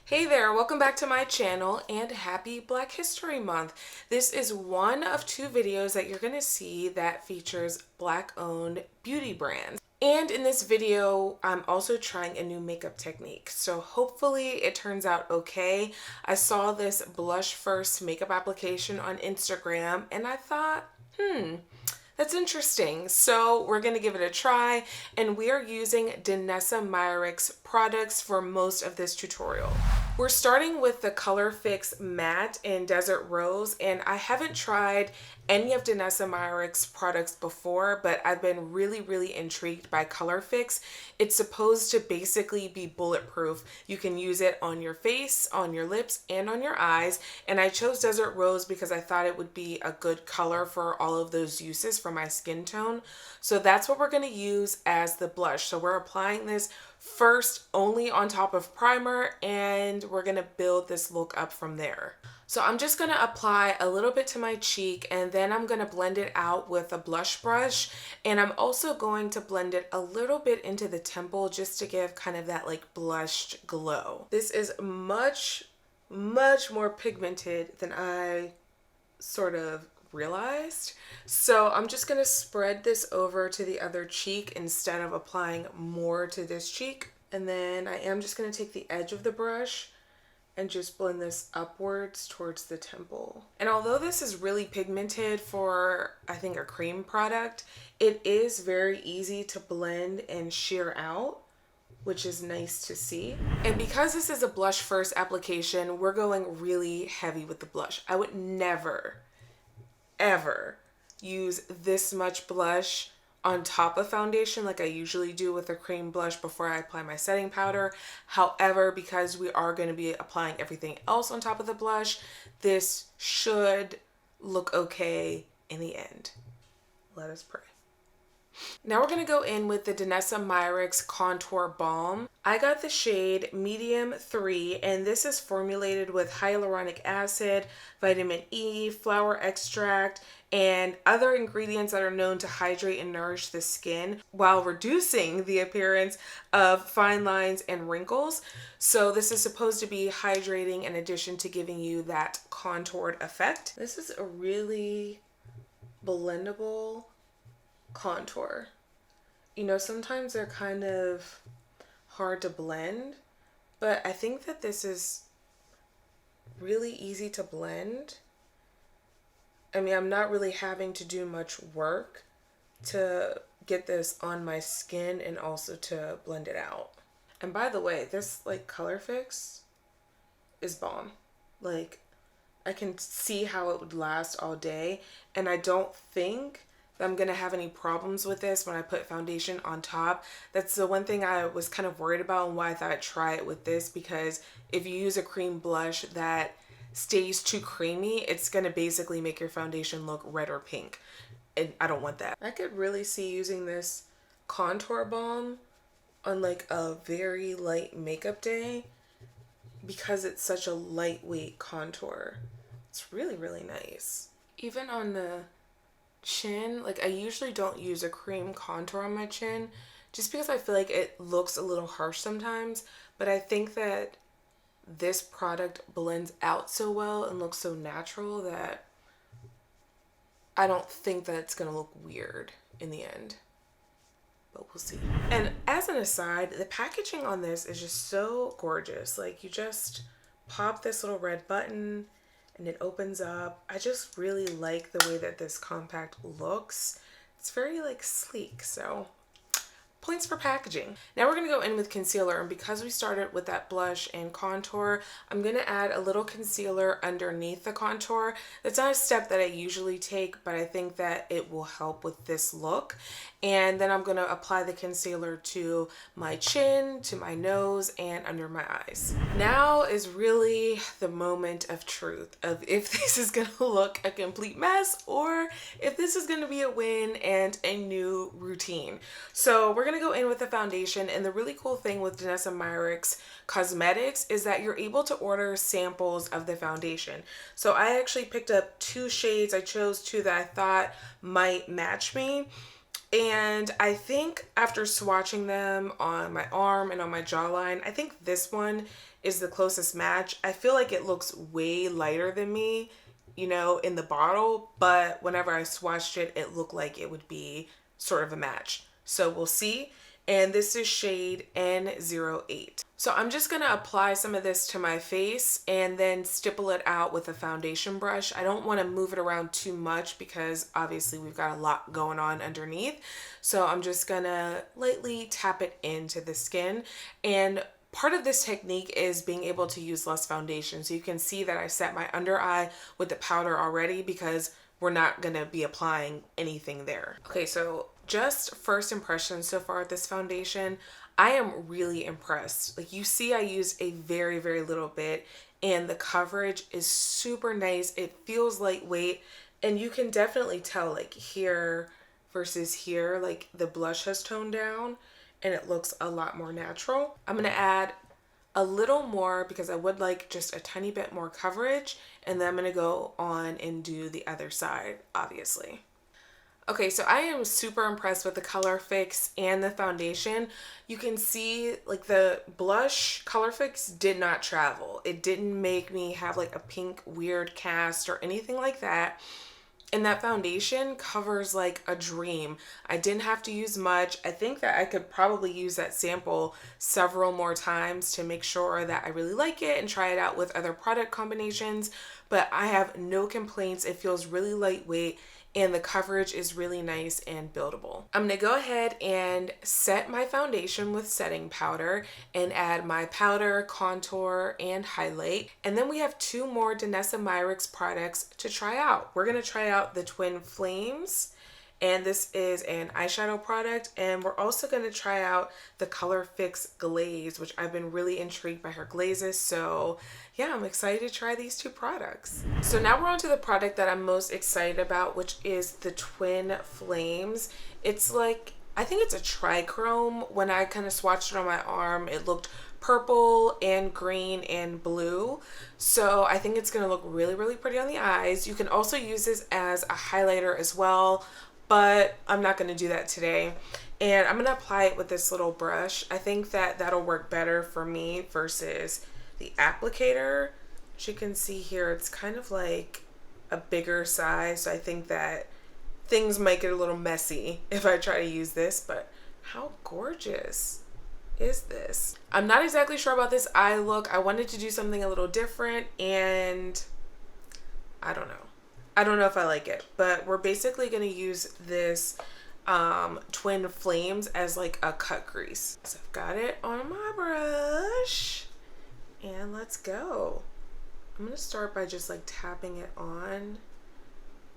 Hey there, welcome back to my channel and happy Black History Month. This is one of two videos that you're going to see that features Black-owned beauty brands. And in this video, I'm also trying a new makeup technique. So hopefully it turns out okay. I saw this blush first makeup application on Instagram and I thought, that's interesting. So we're going to give it a try, and we are using Danessa Myricks products for most of this tutorial. We're starting with the ColorFix Matte in Desert Rose, and I haven't tried any of Danessa Myricks products before, but I've been really intrigued by ColorFix. It's supposed to basically be bulletproof. You can use it on your face, on your lips, and on your eyes, and I chose Desert Rose because I thought it would be a good color for all of those uses for my skin tone. So that's what we're going to use as the blush. So we're applying this first only on top of primer, and we're going to build this look up from there. So I'm just going to apply a little bit to my cheek, and then I'm going to blend it out with a blush brush, and I'm also going to blend it a little bit into the temple just to give kind of that like blushed glow. This is much more pigmented than I sort of realized. So I'm just going to spread this over to the other cheek instead of applying more to this cheek. And then I am just going to take the edge of the brush and just blend this upwards towards the temple. And although this is really pigmented for, I think, a cream product, it is very easy to blend and sheer out, which is nice to see. And because this is a blush first application, we're going really heavy with the blush. I would never, ever use this much blush on top of foundation like I usually do with a cream blush before I apply my setting powder. However, because we are going to be applying everything else on top of the blush, this should look okay in the end. Let us pray. Now we're going to go in with the Danessa Myricks Contour Balm. I got the shade Medium 3, and this is formulated with hyaluronic acid, vitamin E, flower extract, and other ingredients that are known to hydrate and nourish the skin while reducing the appearance of fine lines and wrinkles. So this is supposed to be hydrating in addition to giving you that contoured effect. This is a really blendable contour. You know, sometimes they're kind of hard to blend, but I think that this is really easy to blend. I mean, I'm not really having to do much work to get this on my skin and also to blend it out. And by the way, this like ColorFix is bomb. Like, I can see how it would last all day, and I don't think that I'm gonna have any problems with this when I put foundation on top. That's the one thing I was kind of worried about and why I thought I'd try it with this, because if you use a cream blush that stays too creamy, it's gonna basically make your foundation look red or pink, and I don't want that. I could really see using this contour balm on like a very light makeup day because it's such a lightweight contour. It's really nice. Even on the chin, like I usually don't use a cream contour on my chin just because I feel like it looks a little harsh sometimes, but I think that this product blends out so well and looks so natural that I don't think that it's gonna look weird in the end, but we'll see. And as an aside, the packaging on this is just so gorgeous. Like, you just pop this little red button and it opens up. I just really like the way that this compact looks. It's very like sleek, so points for packaging. Now we're gonna go in with concealer, and because we started with that blush and contour, I'm gonna add a little concealer underneath the contour. That's not a step that I usually take, but I think that it will help with this look. And then I'm gonna apply the concealer to my chin, to my nose, and under my eyes. Now is really the moment of truth of if this is gonna look a complete mess or if this is gonna be a win and a new routine. So we're gonna go in with the foundation, and the really cool thing with Danessa Myricks Cosmetics is that you're able to order samples of the foundation. So I actually picked up 2 shades. I chose 2 that I thought might match me. And I think after swatching them on my arm and on my jawline, I think this one is the closest match. I feel like it looks way lighter than me, you know, in the bottle, but whenever I swatched it, it looked like it would be sort of a match. So we'll see. And this is shade N08. So I'm just gonna apply some of this to my face and then stipple it out with a foundation brush. I don't wanna move it around too much because obviously we've got a lot going on underneath. So I'm just gonna lightly tap it into the skin. And part of this technique is being able to use less foundation. So you can see that I set my under eye with the powder already because we're not gonna be applying anything there. Okay, so just first impressions so far with this foundation, I am really impressed. Like you see, I use a very, very little bit and the coverage is super nice. It feels lightweight and you can definitely tell like here versus here, like the blush has toned down and it looks a lot more natural. I'm gonna add a little more because I would like just a tiny bit more coverage, and then I'm gonna go on and do the other side, obviously. Okay, so I am super impressed with the ColorFix and the foundation. You can see like the blush ColorFix did not travel. It didn't make me have like a pink weird cast or anything like that. And that foundation covers like a dream. I didn't have to use much. I think that I could probably use that sample several more times to make sure that I really like it and try it out with other product combinations. But I have no complaints. It feels really lightweight and the coverage is really nice and buildable. I'm gonna go ahead and set my foundation with setting powder and add my powder, contour, and highlight. And then we have two more Danessa Myricks products to try out. We're gonna try out the Twin Flames, and this is an eyeshadow product, and we're also going to try out the ColorFix Glaze, which I've been really intrigued by her glazes, so yeah, I'm excited to try these two products. So now we're on to the product that I'm most excited about, which is the Twin Flames. It's like, I think it's a trichrome. When I kind of swatched it on my arm, it looked purple and green and blue. So I think it's going to look really, really pretty on the eyes. You can also use this as a highlighter as well, but I'm not going to do that today. And I'm going to apply it with this little brush. I think that that'll work better for me versus the applicator. As you can see here, it's kind of like a bigger size. So I think that things might get a little messy if I try to use this, but how gorgeous is this? I'm not exactly sure about this eye look. I wanted to do something a little different and I don't know. I don't know if I like it, but we're basically going to use this Twin Flames as like a cut crease. So I've got it on my brush and let's go. I'm going to start by just like tapping it on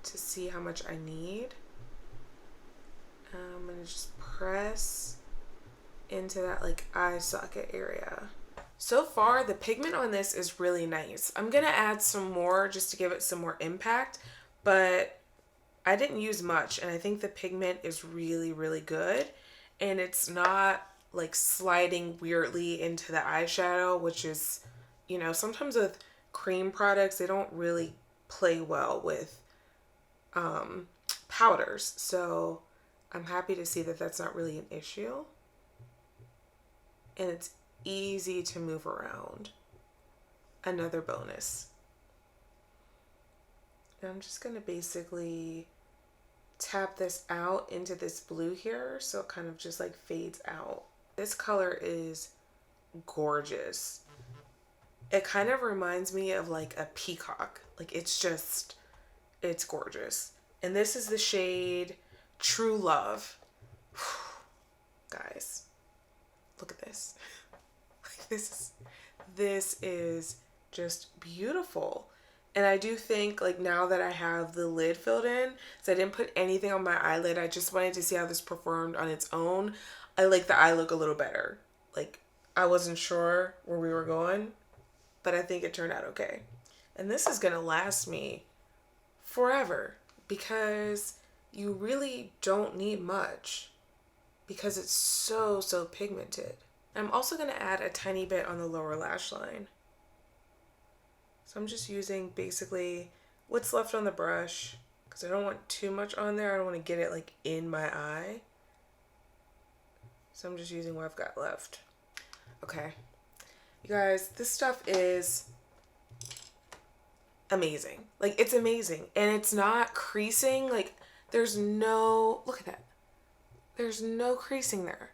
to see how much I need. I'm going to just press into that like eye socket area. So far, the pigment on this is really nice. I'm gonna add some more just to give it some more impact, but I didn't use much and I think the pigment is really, really good. And it's not like sliding weirdly into the eyeshadow, which is, you know, sometimes with cream products, they don't really play well with powders. So I'm happy to see that that's not really an issue. And it's easy to move around. Another bonus. And I'm just going to basically tap this out into this blue here so it kind of just like fades out. This color is gorgeous. It kind of reminds me of like a peacock. Like it's gorgeous. And this is the shade True Love. Guys, look at this. This is just beautiful. And I do think like now that I have the lid filled in, so I didn't put anything on my eyelid, I just wanted to see how this performed on its own. I like the eye look a little better. Like I wasn't sure where we were going, but I think it turned out okay. And this is gonna last me forever because you really don't need much because it's so pigmented. I'm also going to add a tiny bit on the lower lash line. So I'm just using basically what's left on the brush because I don't want too much on there. I don't want to get it like in my eye. So I'm just using what I've got left. Okay. You guys, this stuff is amazing. Like, it's amazing. And it's not creasing. Like, there's no, look at that. There's no creasing there.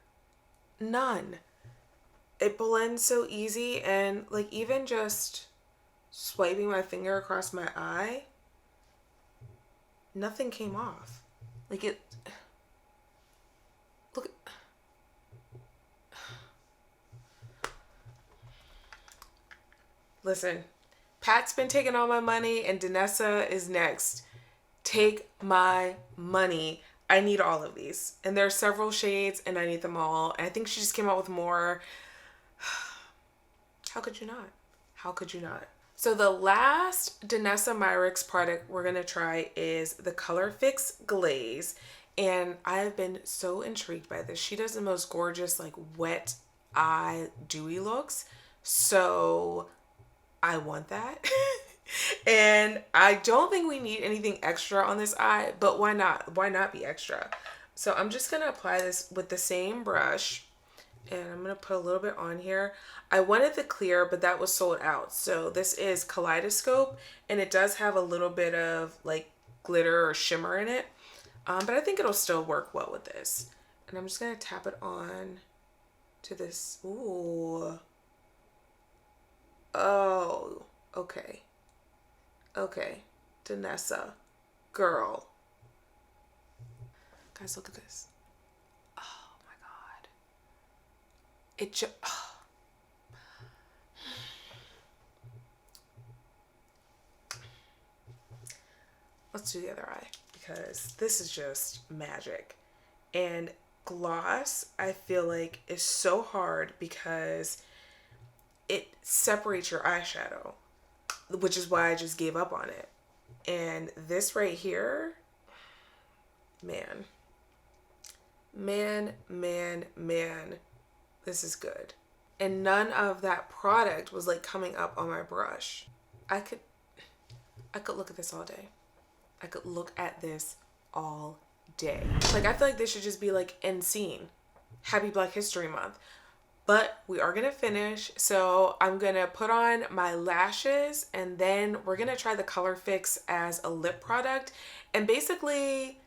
None. It blends so easy, and like even just swiping my finger across my eye, nothing came off. Like it, look. Listen, Pat's been taking all my money and Danessa is next. Take my money. I need all of these. And there are several shades and I need them all. And I think she just came out with more. How could you not? How could you not? So the last Danessa Myricks product we're going to try is the ColorFix Glaze. And I've been so intrigued by this. She does the most gorgeous like wet eye dewy looks. So I want that. And I don't think we need anything extra on this eye, but why not? Why not be extra? So I'm just going to apply this with the same brush. And I'm going to put a little bit on here. I wanted the clear, but that was sold out. So this is Kaleidoscope, and it does have a little bit of like glitter or shimmer in it. But I think it'll still work well with this. And I'm just going to tap it on to this. Ooh. Oh, okay. Okay. Danessa, girl. Guys, look at this. Oh my God. It just, oh. Let's do the other eye because this is just magic. And gloss, I feel like, is so hard because it separates your eyeshadow, which is why I just gave up on it. And this right here, man, this is good. And none of that product was like coming up on my brush. I could look at this all day. I could look at this all day. Like, I feel like this should just be like end scene. Happy Black History Month. But we are going to finish. So I'm going to put on my lashes and then we're going to try the ColorFix as a lip product. And basically,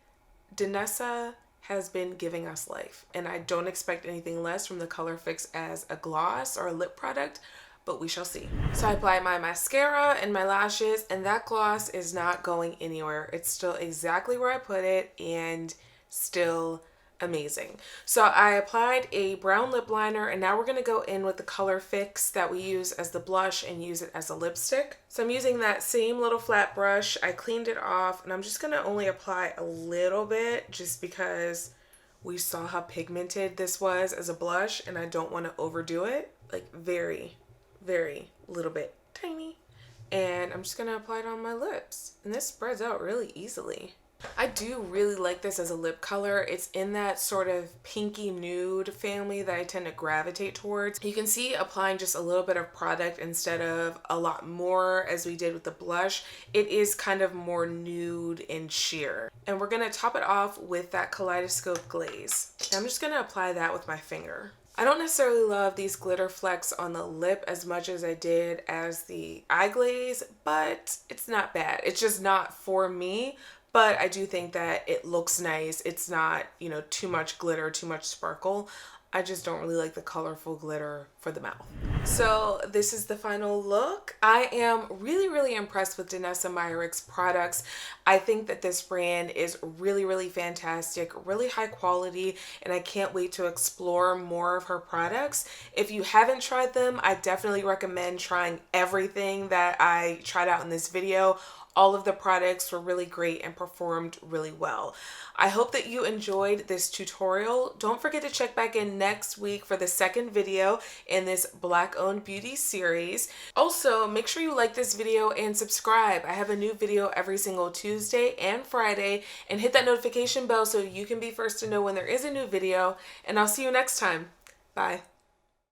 Danessa has been giving us life. And I don't expect anything less from the ColorFix as a gloss or a lip product, but we shall see. So I apply my mascara and my lashes, and that gloss is not going anywhere. It's still exactly where I put it and still amazing. So I applied a brown lip liner, and now we're going to go in with the ColorFix that we use as the blush and use it as a lipstick. So I'm using that same little flat brush. I cleaned it off, and I'm just going to only apply a little bit just because we saw how pigmented this was as a blush, and I don't want to overdo it. Like very little bit, tiny. And I'm just going to apply it on my lips. And this spreads out really easily. I do really like this as a lip color. It's in that sort of pinky nude family that I tend to gravitate towards. You can see applying just a little bit of product instead of a lot more as we did with the blush. It is kind of more nude and sheer. And we're going to top it off with that Kaleidoscope Glaze. And I'm just going to apply that with my finger. I don't necessarily love these glitter flecks on the lip as much as I did as the eye glaze, but it's not bad. It's just not for me. But I do think that it looks nice. It's not, you know, too much glitter, too much sparkle. I just don't really like the colorful glitter for the mouth. So this is the final look. I am really impressed with Danessa Myricks products. I think that this brand is really fantastic, really high quality, and I can't wait to explore more of her products. If you haven't tried them, I definitely recommend trying everything that I tried out in this video. All of the products were really great and performed really well. I hope that you enjoyed this tutorial. Don't forget to check back in next week for the second video in this Black-owned beauty series. Also, make sure you like this video and subscribe. I have a new video every single Tuesday and Friday, and hit that notification bell so you can be first to know when there is a new video, and I'll see you next time. Bye.